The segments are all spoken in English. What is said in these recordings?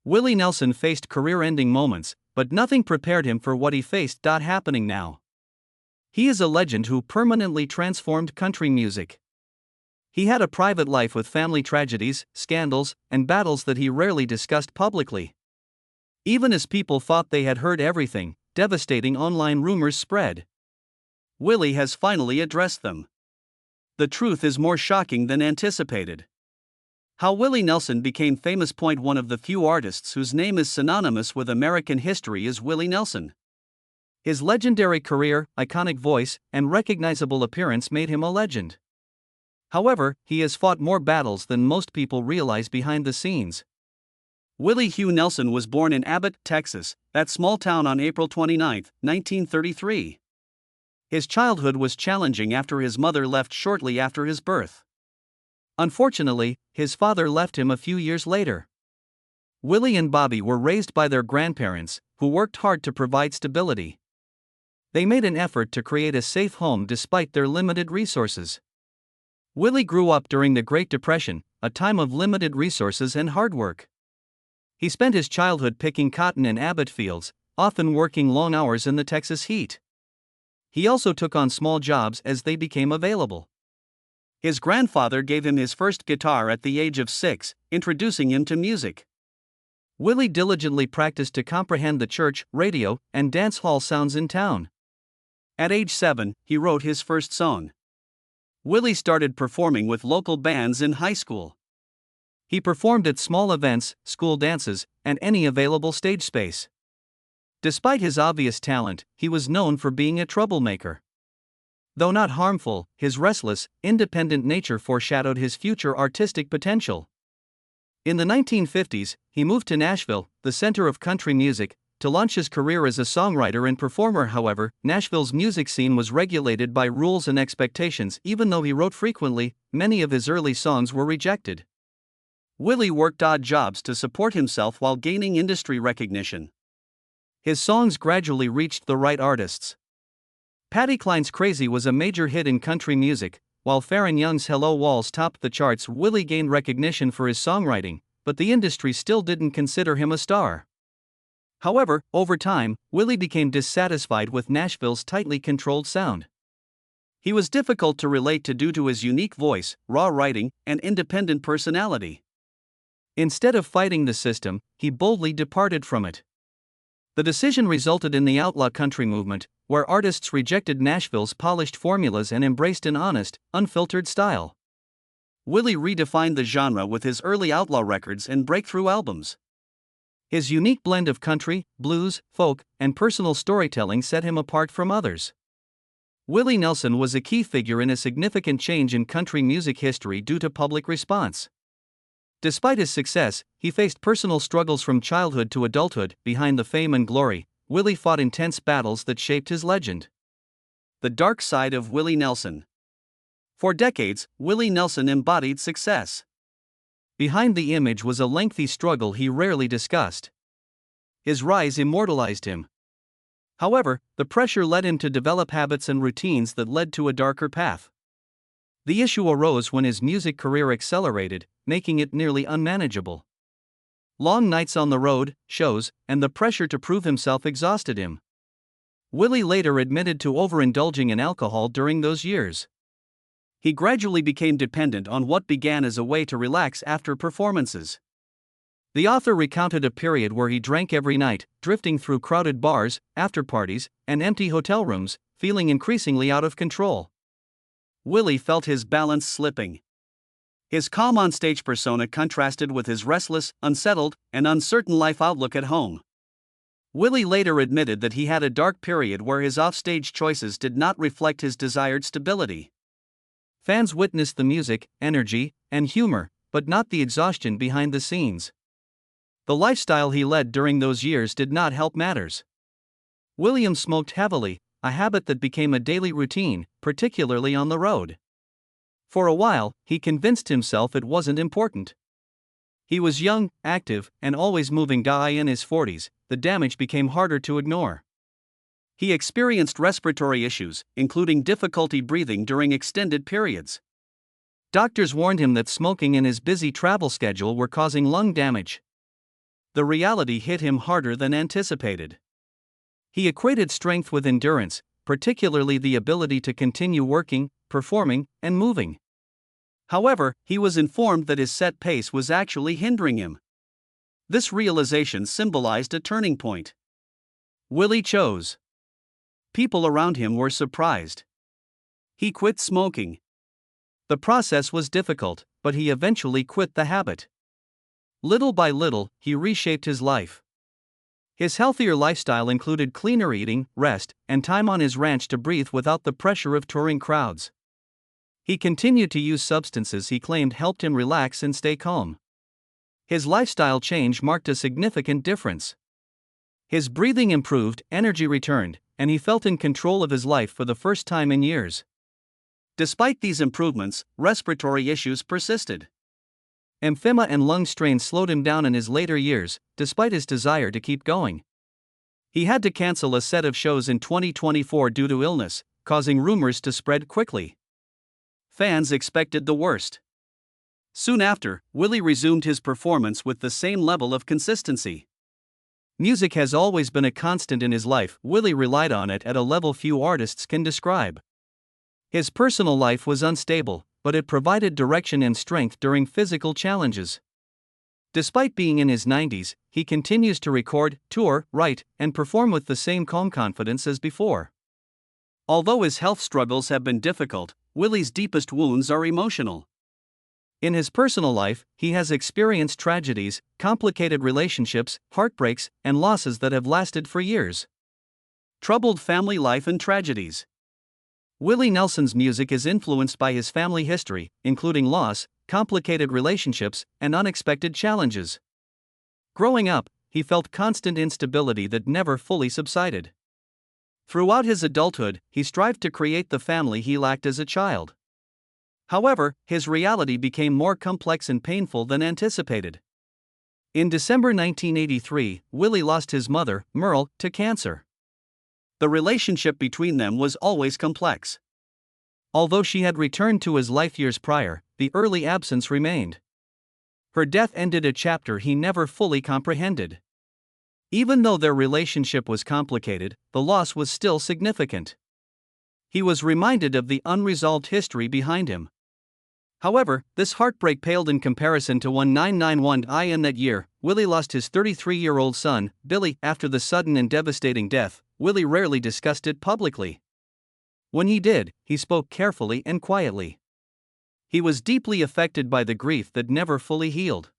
Willie Nelson faced career-ending moments, but nothing prepared him for what he faced happening now. He is a legend who permanently transformed country music. He had a private life with family tragedies, scandals, and battles that he rarely discussed publicly. Even as people thought they had heard everything, devastating online rumors spread. Willie has finally addressed them. The truth is more shocking than anticipated. How Willie Nelson became famous. One of the few artists whose name is synonymous with American history is Willie Nelson. His legendary career, iconic voice, and recognizable appearance made him a legend. However, he has fought more battles than most people realize behind the scenes. Willie Hugh Nelson was born in Abbott, Texas, that small town on April 29, 1933. His childhood was challenging after his mother left shortly after his birth. Unfortunately, his father left him a few years later. Willie and Bobby were raised by their grandparents, who worked hard to provide stability. They made an effort to create a safe home despite their limited resources. Willie grew up during the Great Depression, a time of limited resources and hard work. He spent his childhood picking cotton in Abbott fields, often working long hours in the Texas heat. He also took on small jobs as they became available. His grandfather gave him his first guitar at the age of 6, introducing him to music. Willie diligently practiced to comprehend the church, radio, and dance hall sounds in town. At age 7, he wrote his first song. Willie started performing with local bands in high school. He performed at small events, school dances, and any available stage space. Despite his obvious talent, he was known for being a troublemaker. Though not harmful, his restless, independent nature foreshadowed his future artistic potential. In the 1950s, he moved to Nashville, the center of country music, to launch his career as a songwriter and performer. However, Nashville's music scene was regulated by rules and expectations. Even though he wrote frequently, many of his early songs were rejected. Willie worked odd jobs to support himself while gaining industry recognition. His songs gradually reached the right artists. Patsy Cline's Crazy was a major hit in country music, while Farron Young's Hello Walls topped the charts. Willie gained recognition for his songwriting, but the industry still didn't consider him a star. However, over time, Willie became dissatisfied with Nashville's tightly controlled sound. He was difficult to relate to due to his unique voice, raw writing, and independent personality. Instead of fighting the system, he boldly departed from it. The decision resulted in the outlaw country movement, where artists rejected Nashville's polished formulas and embraced an honest, unfiltered style. Willie redefined the genre with his early outlaw records and breakthrough albums. His unique blend of country, blues, folk, and personal storytelling set him apart from others. Willie Nelson was a key figure in a significant change in country music history due to public response. Despite his success, he faced personal struggles from childhood to adulthood. Behind the fame and glory, Willie fought intense battles that shaped his legend. The dark side of Willie Nelson. For decades, Willie Nelson embodied success. Behind the image was a lengthy struggle he rarely discussed. His rise immortalized him. However, the pressure led him to develop habits and routines that led to a darker path. The issue arose when his music career accelerated, making it nearly unmanageable. Long nights on the road, shows, and the pressure to prove himself exhausted him. Willie later admitted to overindulging in alcohol during those years. He gradually became dependent on what began as a way to relax after performances. The author recounted a period where he drank every night, drifting through crowded bars, after-parties, and empty hotel rooms, feeling increasingly out of control. Willie felt his balance slipping. His calm on-stage persona contrasted with his restless, unsettled, and uncertain life outlook at home. Willie later admitted that he had a dark period where his off-stage choices did not reflect his desired stability. Fans witnessed the music, energy, and humor, but not the exhaustion behind the scenes. The lifestyle he led during those years did not help matters. William smoked heavily, a habit that became a daily routine, particularly on the road. For a while, he convinced himself it wasn't important. He was young, active, and always moving. In his 40s, the damage became harder to ignore. He experienced respiratory issues, including difficulty breathing during extended periods. Doctors warned him that smoking and his busy travel schedule were causing lung damage. the reality hit him harder than anticipated. He equated strength with endurance, particularly the ability to continue working, performing, and moving. However, he was informed that his set pace was actually hindering him. This realization symbolized a turning point. Willie chose. People around him were surprised. He quit smoking. The process was difficult, but he eventually quit the habit. Little by little, he reshaped his life. His healthier lifestyle included cleaner eating, rest, and time on his ranch to breathe without the pressure of touring crowds. He continued to use substances he claimed helped him relax and stay calm. His lifestyle change marked a significant difference. His breathing improved, energy returned, and he felt in control of his life for the first time in years. Despite these improvements, respiratory issues persisted. Emphysema and lung strain slowed him down in his later years, despite his desire to keep going. He had to cancel a set of shows in 2024 due to illness, causing rumors to spread quickly. Fans expected the worst. Soon after, Willie resumed his performance with the same level of consistency. Music has always been a constant in his life. Willie relied on it at a level few artists can describe. His personal life was unstable, but it provided direction and strength during physical challenges. Despite being in his 90s, he continues to record, tour, write, and perform with the same calm confidence as before. Although his health struggles have been difficult, Willie's deepest wounds are emotional. In his personal life, he has experienced tragedies, complicated relationships, heartbreaks, and losses that have lasted for years. Troubled family life and tragedies. Willie Nelson's music is influenced by his family history, including loss, complicated relationships, and unexpected challenges. Growing up, he felt constant instability that never fully subsided. Throughout his adulthood, he strived to create the family he lacked as a child. However, his reality became more complex and painful than anticipated. In December 1983, Willie lost his mother, Merle, to cancer. The relationship between them was always complex. Although she had returned to his life years prior, the early absence remained. Her death ended a chapter he never fully comprehended. Even though their relationship was complicated, the loss was still significant. He was reminded of the unresolved history behind him. However, this heartbreak paled in comparison to 1991 in that year. Willie lost his 33-year-old son, Billy, after the sudden and devastating death. Willie rarely discussed it publicly. When he did, he spoke carefully and quietly. He was deeply affected by the grief that never fully healed.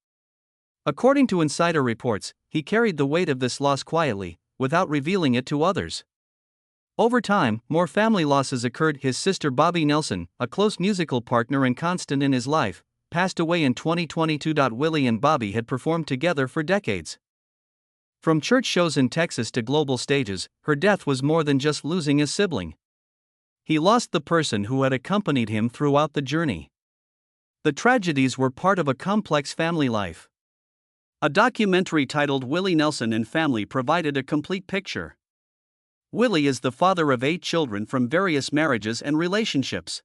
According to insider reports, he carried the weight of this loss quietly, without revealing it to others. Over time, more family losses occurred. His sister Bobby Nelson, a close musical partner and constant in his life, passed away in 2022. Willie and Bobby had performed together for decades. From church shows in Texas to global stages, her death was more than just losing a sibling. He lost the person who had accompanied him throughout the journey. The tragedies were part of a complex family life. A documentary titled Willie Nelson and Family provided a complete picture. Willie is the father of 8 children from various marriages and relationships.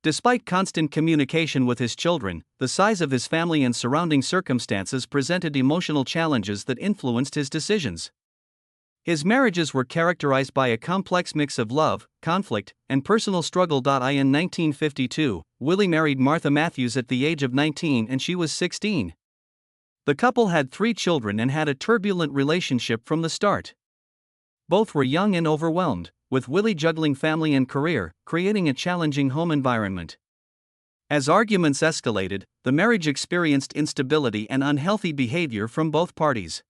Despite constant communication with his children, the size of his family and surrounding circumstances presented emotional challenges that influenced his decisions. His marriages were characterized by a complex mix of love, conflict, and personal struggle. In 1952, Willie married Martha Matthews at the age of 19 and she was 16. The couple had 3 children and had a turbulent relationship from the start. Both were young and overwhelmed, with Willie juggling family and career, creating a challenging home environment. As arguments escalated, the marriage experienced instability and unhealthy behavior from both parties.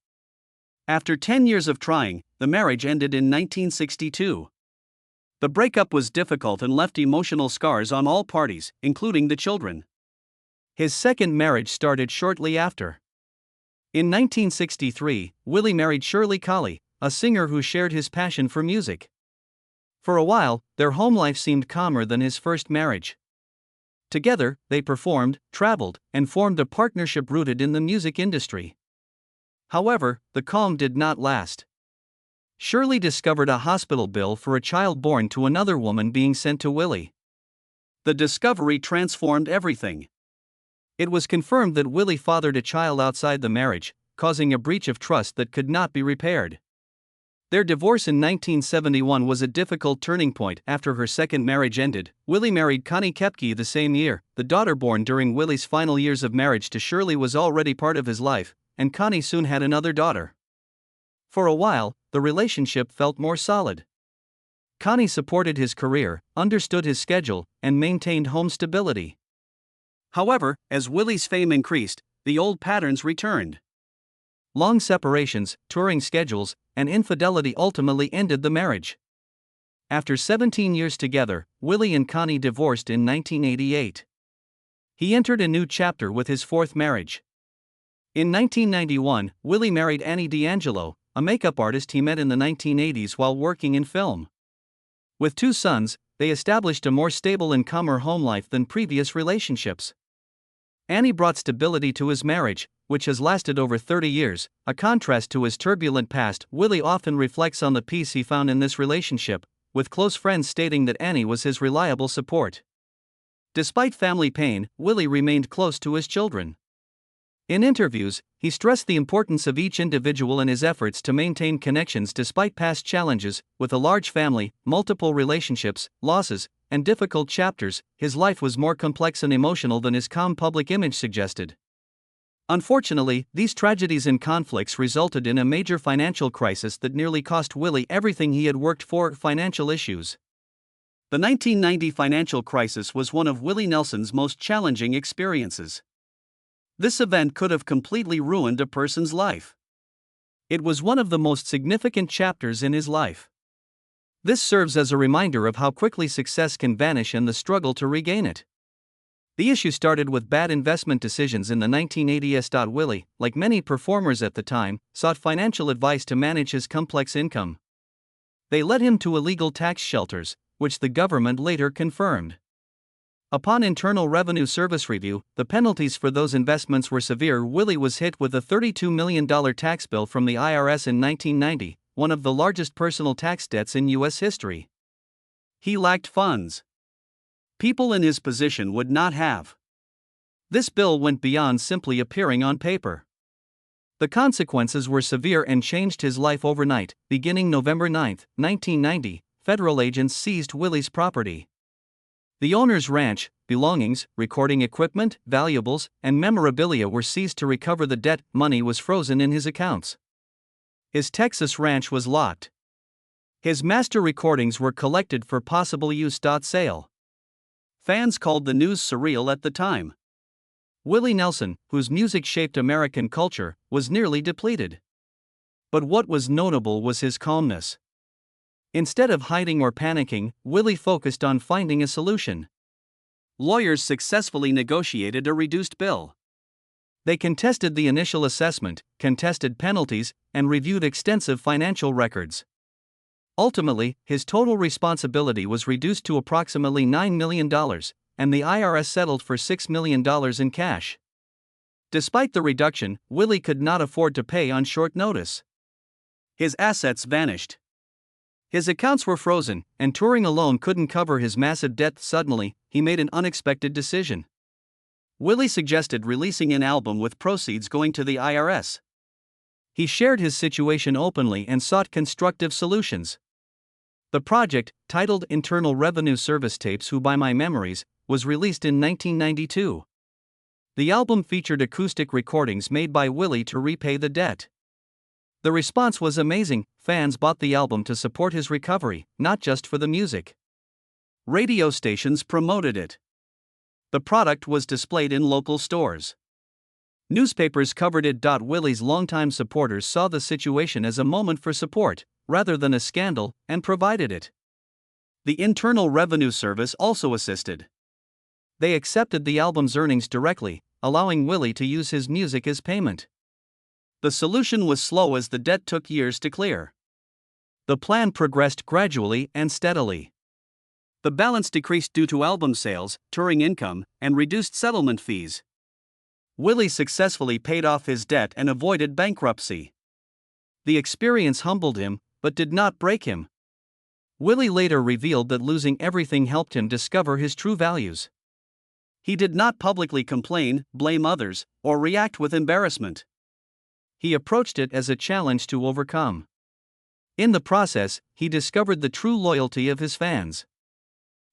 After 10 years of trying, the marriage ended in 1962. The breakup was difficult and left emotional scars on all parties, including the children. His second marriage started shortly after. In 1963, Willie married Shirley Colley, a singer who shared his passion for music. For a while, their home life seemed calmer than his first marriage. Together, they performed, traveled, and formed a partnership rooted in the music industry. However, the calm did not last. Shirley discovered a hospital bill for a child born to another woman being sent to Willie. The discovery transformed everything. It was confirmed that Willie fathered a child outside the marriage, causing a breach of trust that could not be repaired. Their divorce in 1971 was a difficult turning point. After her second marriage ended, Willie married Connie Kepke the same year. The daughter born during Willie's final years of marriage to Shirley was already part of his life, and Connie soon had another daughter. For a while, the relationship felt more solid. Connie supported his career, understood his schedule, and maintained home stability. However, as Willie's fame increased, the old patterns returned. Long separations, touring schedules, and infidelity ultimately ended the marriage. After 17 years together, Willie and Connie divorced in 1988. He entered a new chapter with his fourth marriage. In 1991, Willie married Annie D'Angelo, a makeup artist he met in the 1980s while working in film. With 2 sons, they established a more stable and calmer home life than previous relationships. Annie brought stability to his marriage, which has lasted over 30 years, a contrast to his turbulent past. Willie often reflects on the peace he found in this relationship, with close friends stating that Annie was his reliable support. Despite family pain, Willie remained close to his children. In interviews, he stressed the importance of each individual and his efforts to maintain connections despite past challenges. With a large family, multiple relationships, losses, and difficult chapters, his life was more complex and emotional than his calm public image suggested. Unfortunately, these tragedies and conflicts resulted in a major financial crisis that nearly cost Willie everything he had worked for. Financial issues. The 1990 financial crisis was one of Willie Nelson's most challenging experiences. This event could have completely ruined a person's life. It was one of the most significant chapters in his life. This serves as a reminder of how quickly success can vanish and the struggle to regain it. The issue started with bad investment decisions in the 1980s. Willie, like many performers at the time, sought financial advice to manage his complex income. They led him to illegal tax shelters, which the government later confirmed. Upon Internal Revenue Service review, the penalties for those investments were severe. Willie was hit with a $32 million tax bill from the IRS in 1990, one of the largest personal tax debts in U.S. history. He lacked funds. People in his position would not have. This bill went beyond simply appearing on paper. The consequences were severe and changed his life overnight. Beginning November 9, 1990, federal agents seized Willie's property. The owner's ranch, belongings, recording equipment, valuables, and memorabilia were seized to recover the debt. Money was frozen in his accounts. His Texas ranch was locked. His master recordings were collected for possible use. Sale. Fans called the news surreal at the time. Willie Nelson, whose music shaped American culture, was nearly depleted. But what was notable was his calmness. Instead of hiding or panicking, Willie focused on finding a solution. Lawyers successfully negotiated a reduced bill. They contested the initial assessment, contested penalties, and reviewed extensive financial records. Ultimately, his total responsibility was reduced to approximately $9 million, and the IRS settled for $6 million in cash. Despite the reduction, Willie could not afford to pay on short notice. His assets vanished. His accounts were frozen, and touring alone couldn't cover his massive debt. Suddenly, he made an unexpected decision. Willie suggested releasing an album with proceeds going to the IRS. He shared his situation openly and sought constructive solutions. The project, titled Internal Revenue Service Tapes Who Buy My Memories, was released in 1992. The album featured acoustic recordings made by Willie to repay the debt. The response was amazing. Fans bought the album to support his recovery, not just for the music. Radio stations promoted it. The product was displayed in local stores. Newspapers covered it. Willie's longtime supporters saw the situation as a moment for support, rather than a scandal, and provided it. The Internal Revenue Service also assisted. They accepted the album's earnings directly, allowing Willie to use his music as payment. The solution was slow as the debt took years to clear. The plan progressed gradually and steadily. The balance decreased due to album sales, touring income, and reduced settlement fees. Willie successfully paid off his debt and avoided bankruptcy. The experience humbled him, but did not break him. Willie later revealed that losing everything helped him discover his true values. He did not publicly complain, blame others, or react with embarrassment. he approached it as a challenge to overcome. In the process, he discovered the true loyalty of his fans.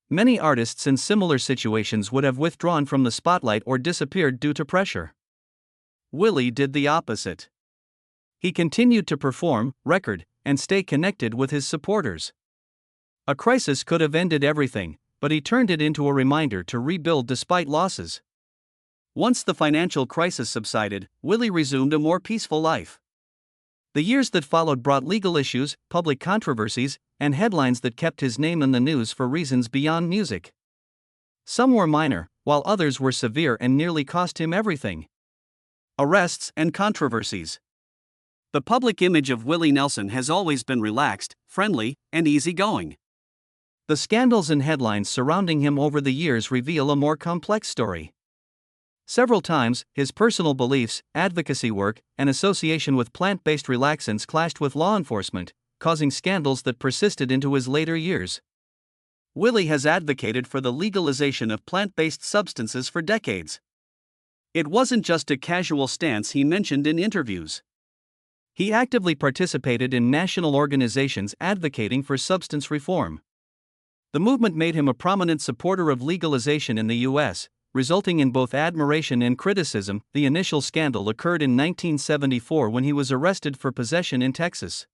Many artists in similar situations would have withdrawn from the spotlight or disappeared due to pressure. Willie did the opposite. He continued to perform, record, and stay connected with his supporters. A crisis could have ended everything, but he turned it into a reminder to rebuild despite losses. Once the financial crisis subsided, Willie resumed a more peaceful life. The years that followed brought legal issues, public controversies, and headlines that kept his name in the news for reasons beyond music. Some were minor, while others were severe and nearly cost him everything. Arrests and controversies. The public image of Willie Nelson has always been relaxed, friendly, and easygoing. The scandals and headlines surrounding him over the years reveal a more complex story. Several times, his personal beliefs, advocacy work, and association with plant-based relaxants clashed with law enforcement, causing scandals that persisted into his later years. Willie has advocated for the legalization of plant-based substances for decades. It wasn't just a casual stance he mentioned in interviews. He actively participated in national organizations advocating for substance reform. The movement made him a prominent supporter of legalization in the U.S., resulting in both admiration and criticism. The initial scandal occurred in 1974 when he was arrested for possession in Texas.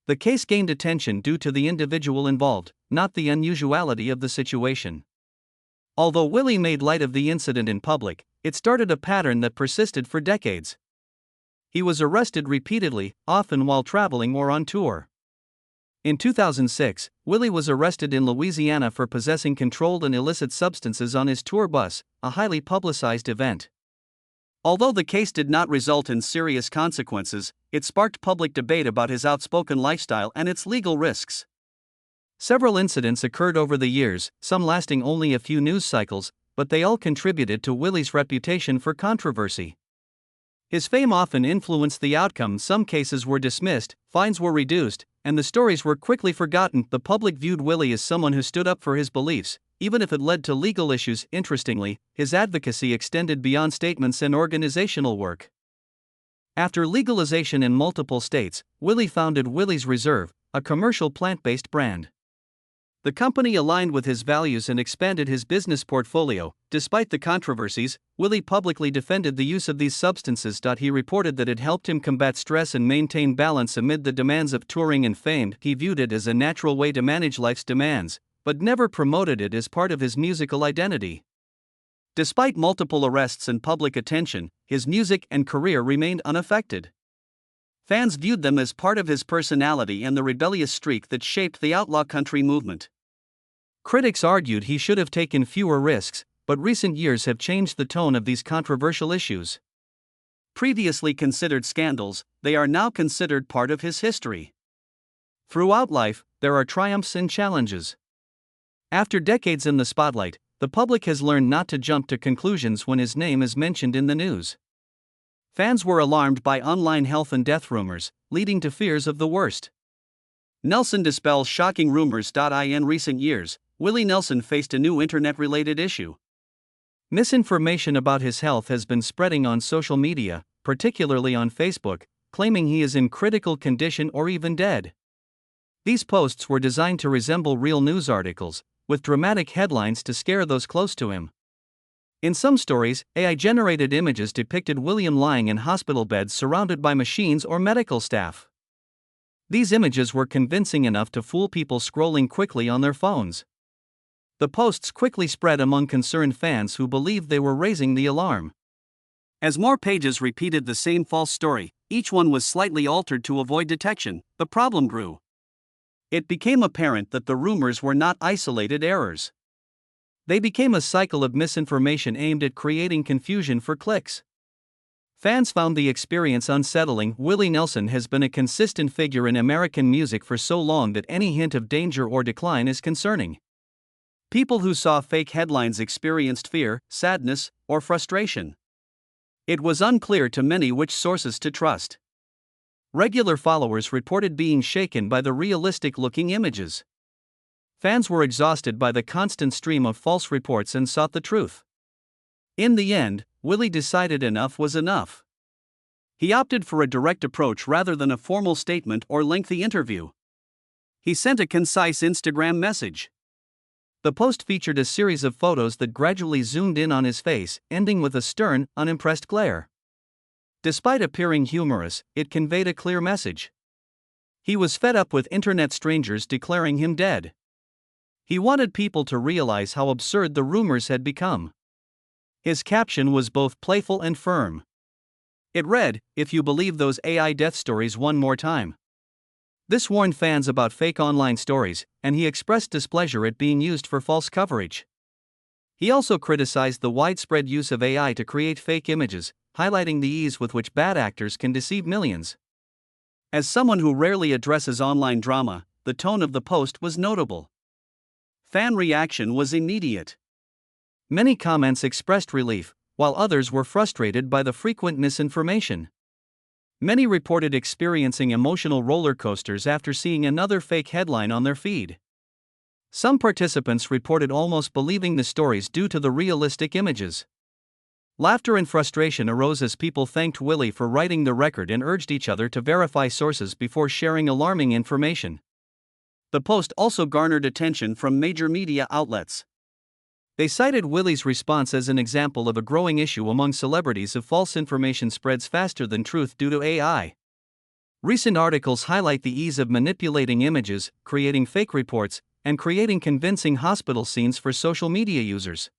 The case gained attention due to the individual involved, not the unusuality of the situation. Although Willie made light of the incident in public, it started a pattern that persisted for decades. He was arrested repeatedly, often while traveling or on tour. In 2006, Willie was arrested in Louisiana for possessing controlled and illicit substances on his tour bus, a highly publicized event. Although the case did not result in serious consequences, it sparked public debate about his outspoken lifestyle and its legal risks. Several incidents occurred over the years, some lasting only a few news cycles, but they all contributed to Willie's reputation for controversy. His fame often influenced the outcome. Some cases were dismissed, fines were reduced, and the stories were quickly forgotten. The public viewed Willie as someone who stood up for his beliefs, even if it led to legal issues. Interestingly, his advocacy extended beyond statements and organizational work. After legalization in multiple states, Willie founded Willie's Reserve, a commercial plant-based brand. The company aligned with his values and expanded his business portfolio. Despite the controversies, Willie publicly defended the use of these substances. He reported that it helped him combat stress and maintain balance amid the demands of touring and fame. He viewed it as a natural way to manage life's demands, but never promoted it as part of his musical identity. Despite multiple arrests and public attention, his music and career remained unaffected. Fans viewed them as part of his personality and the rebellious streak that shaped the outlaw country movement. Critics argued he should have taken fewer risks, but recent years have changed the tone of these controversial issues. Previously considered scandals, they are now considered part of his history. Throughout life, there are triumphs and challenges. After decades in the spotlight, the public has learned not to jump to conclusions when his name is mentioned in the news. Fans were alarmed by online health and death rumors, leading to fears of the worst. Nelson dispels shocking rumors. In recent years, Willie Nelson faced a new internet-related issue. Misinformation about his health has been spreading on social media, particularly on Facebook, claiming he is in critical condition or even dead. These posts were designed to resemble real news articles, with dramatic headlines to scare those close to him. In some stories, AI-generated images depicted William lying in hospital beds surrounded by machines or medical staff. These images were convincing enough to fool people scrolling quickly on their phones. The posts quickly spread among concerned fans who believed they were raising the alarm. As more pages repeated the same false story, each one was slightly altered to avoid detection. The problem grew. It became apparent that the rumors were not isolated errors. They became a cycle of misinformation aimed at creating confusion for clicks. Fans found the experience unsettling. Willie Nelson has been a consistent figure in American music for so long that any hint of danger or decline is concerning. People who saw fake headlines experienced fear, sadness, or frustration. It was unclear to many which sources to trust. Regular followers reported being shaken by the realistic-looking images. Fans were exhausted by the constant stream of false reports and sought the truth. In the end, Willie decided enough was enough. He opted for a direct approach rather than a formal statement or lengthy interview. He sent a concise Instagram message. The post featured a series of photos that gradually zoomed in on his face, ending with a stern, unimpressed glare. Despite appearing humorous, it conveyed a clear message. He was fed up with internet strangers declaring him dead. He wanted people to realize how absurd the rumors had become. His caption was both playful and firm. It read, "If you believe those AI death stories one more time." This warned fans about fake online stories, and he expressed displeasure at being used for false coverage. He also criticized the widespread use of AI to create fake images, highlighting the ease with which bad actors can deceive millions. As someone who rarely addresses online drama, the tone of the post was notable. Fan reaction was immediate. Many comments expressed relief, while others were frustrated by the frequent misinformation. Many reported experiencing emotional roller coasters after seeing another fake headline on their feed. Some participants reported almost believing the stories due to the realistic images. Laughter and frustration arose as people thanked Willie for writing the record and urged each other to verify sources before sharing alarming information. The post also garnered attention from major media outlets. They cited Willie's response as an example of a growing issue among celebrities if false information spreads faster than truth due to AI. Recent articles highlight the ease of manipulating images, creating fake reports, and creating convincing hospital scenes for social media users.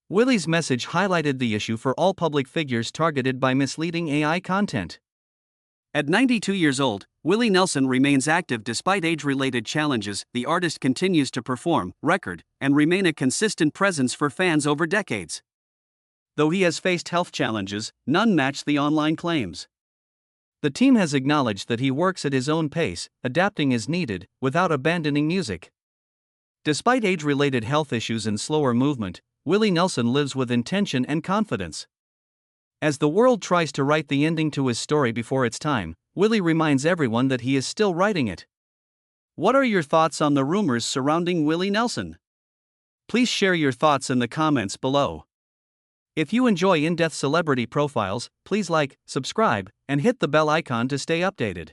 Willie's message highlighted the issue for all public figures targeted by misleading AI content. At 92 years old, Willie Nelson remains active despite age-related challenges. The artist continues to perform, record, and remain a consistent presence for fans over decades. Though he has faced health challenges, none match the online claims. The team has acknowledged that he works at his own pace, adapting as needed, without abandoning music. Despite age-related health issues and slower movement, Willie Nelson lives with intention and confidence. As the world tries to write the ending to his story before its time, Willie reminds everyone that he is still writing it. What are your thoughts on the rumors surrounding Willie Nelson? Please share your thoughts in the comments below. If you enjoy in-depth celebrity profiles, please like, subscribe, and hit the bell icon to stay updated.